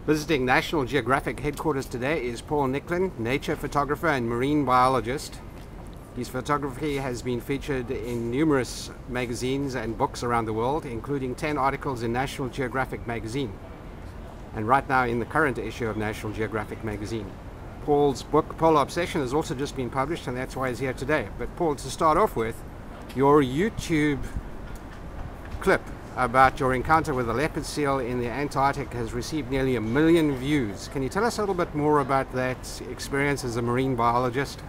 Visiting National Geographic headquarters today is Paul Nicklen, nature photographer and marine biologist. His photography has been featured in numerous magazines and books around the world, including 10 articles in National Geographic magazine, and right now in the current issue of National Geographic magazine. Paul's book, Polar Obsession, has also just been published, and that's why he's here today. But Paul, to start off with, your YouTube clip about your encounter with a leopard seal in the Antarctic has received nearly 1 million views. Can you tell us a little bit more about that experience as a marine biologist?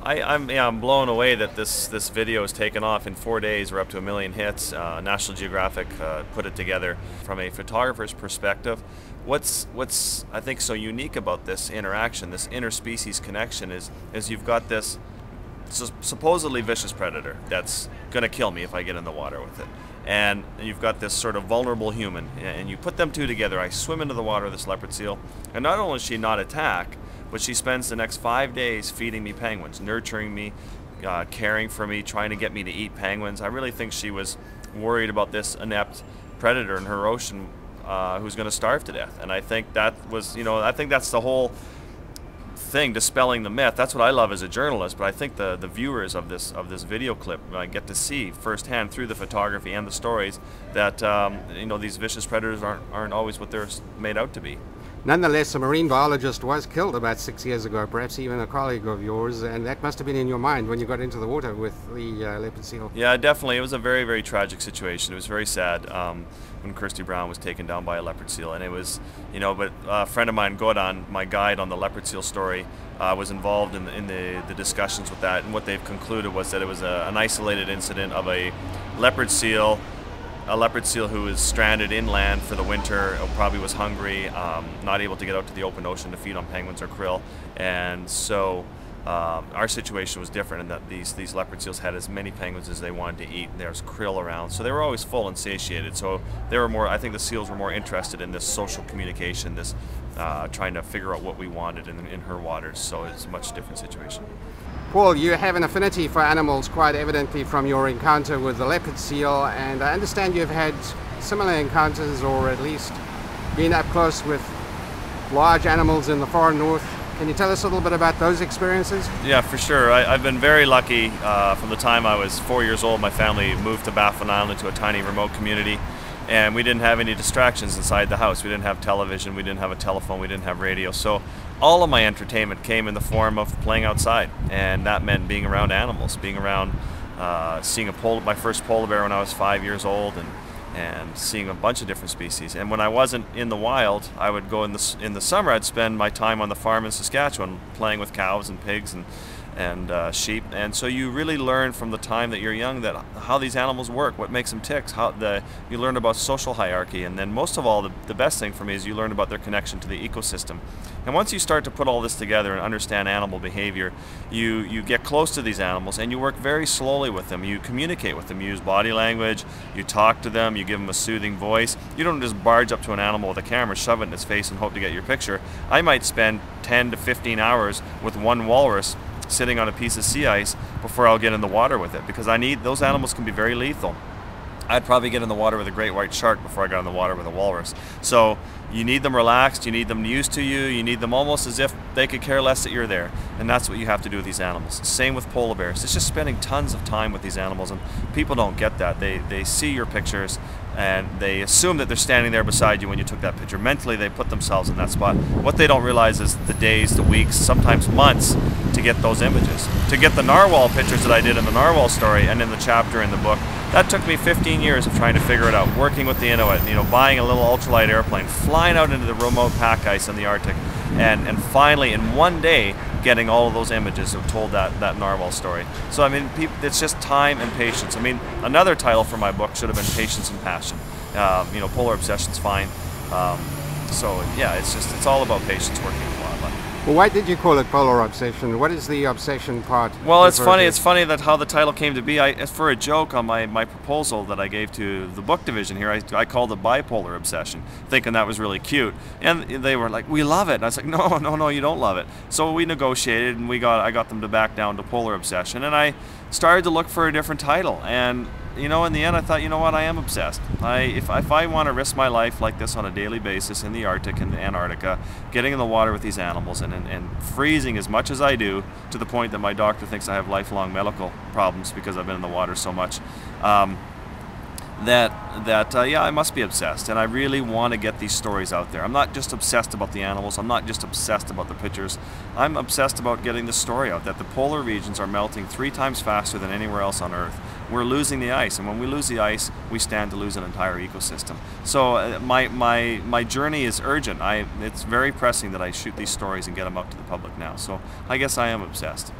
I'm blown away that this video has taken off. In 4 days. We're up to 1 million hits. National Geographic put it together. From a photographer's perspective, what's I think so unique about this interaction, this interspecies connection, is you've got this supposedly vicious predator that's going to kill me if I get in the water with it. And you've got this sort of vulnerable human, and you put them two together. I swim into the water with this leopard seal, and not only does she not attack, but she spends the next 5 days feeding me penguins, nurturing me, caring for me, trying to get me to eat penguins. I really think she was worried about this inept predator in her ocean who's going to starve to death. And I think that was, I think that's the whole thing, dispelling the myth. That's what I love as a journalist, but I think the viewers of this video clip get to see firsthand through the photography and the stories that these vicious predators aren't always what they're made out to be. Nonetheless, a marine biologist was killed about 6 years ago, perhaps even a colleague of yours, and that must have been in your mind when you got into the water with the leopard seal. Yeah, definitely. It was a very, very tragic situation. It was very sad when Kirsty Brown was taken down by a leopard seal, and it was, but a friend of mine, Gordon, my guide on the leopard seal story, was involved in the discussions with that, and what they've concluded was that it was an isolated incident of a leopard seal who was stranded inland for the winter, probably was hungry, not able to get out to the open ocean to feed on penguins or krill, and so our situation was different in that these leopard seals had as many penguins as they wanted to eat. There was krill around, so they were always full and satiated. So they were more, I think the seals were more interested in this social communication, this trying to figure out what we wanted in her waters. So it's a much different situation. Paul, you have an affinity for animals quite evidently from your encounter with the leopard seal, and I understand you've had similar encounters, or at least been up close with large animals in the far north. Can you tell us a little bit about those experiences? Yeah, for sure. I've been very lucky. From the time I was 4 years old, my family moved to Baffin Island, to a tiny remote community, and we didn't have any distractions inside the house. We didn't have television, we didn't have a telephone, we didn't have radio. So all of my entertainment came in the form of playing outside, and that meant being around animals, being around seeing my first polar bear when I was 5 years old, and seeing a bunch of different species. And when I wasn't in the wild, I would go in the summer. I'd spend my time on the farm in Saskatchewan playing with cows and pigs and sheep. And so you really learn from the time that you're young that how these animals work, what makes them tick, you learn about social hierarchy, and then most of all, the best thing for me is you learn about their connection to the ecosystem. And once you start to put all this together and understand animal behavior, you get close to these animals and you work very slowly with them. You communicate with them, you use body language, you talk to them, you give them a soothing voice. You don't just barge up to an animal with a camera, shove it in its face and hope to get your picture. I might spend 10 to 15 hours with one walrus sitting on a piece of sea ice before I'll get in the water with it, because those animals can be very lethal. I'd probably get in the water with a great white shark before I got in the water with a walrus. So you need them relaxed, you need them used to you need them almost as if they could care less that you're there. And that's what you have to do with these animals. Same with polar bears. It's just spending tons of time with these animals, and people don't get that. They see your pictures and they assume that they're standing there beside you when you took that picture. Mentally, they put themselves in that spot. What they don't realize is the days, the weeks, sometimes months to get those images. To get the narwhal pictures that I did in the narwhal story and in the chapter in the book, that took me 15 years of trying to figure it out, working with the Inuit, buying a little ultralight airplane, flying out into the remote pack ice in the Arctic, and finally in one day getting all of those images that told that narwhal story. So I mean, it's just time and patience. I mean, another title for my book should have been Patience and Passion. Polar Obsession's fine. So yeah, it's all about patience, working with wildlife. Well, why did you call it Polar Obsession? What is the obsession part? Well, it's funny. It's funny that how the title came to be. For a joke on my proposal that I gave to the book division here, I called it Bipolar Obsession, thinking that was really cute. And they were like, "We love it." And I was like, "No, you don't love it." So we negotiated, and I got them to back down to Polar Obsession, and I started to look for a different title. And you know, in the end, I thought, you know what, I am obsessed. If I want to risk my life like this on a daily basis in the Arctic and the Antarctica, getting in the water with these animals and freezing as much as I do, to the point that my doctor thinks I have lifelong medical problems because I've been in the water so much, yeah, I must be obsessed, and I really want to get these stories out there. I'm not just obsessed about the animals, I'm not just obsessed about the pictures, I'm obsessed about getting the story out that the polar regions are melting 3 times faster than anywhere else on Earth. We're losing the ice, and when we lose the ice, we stand to lose an entire ecosystem. So my journey is urgent. It's very pressing that I shoot these stories and get them out to the public now. So I guess I am obsessed.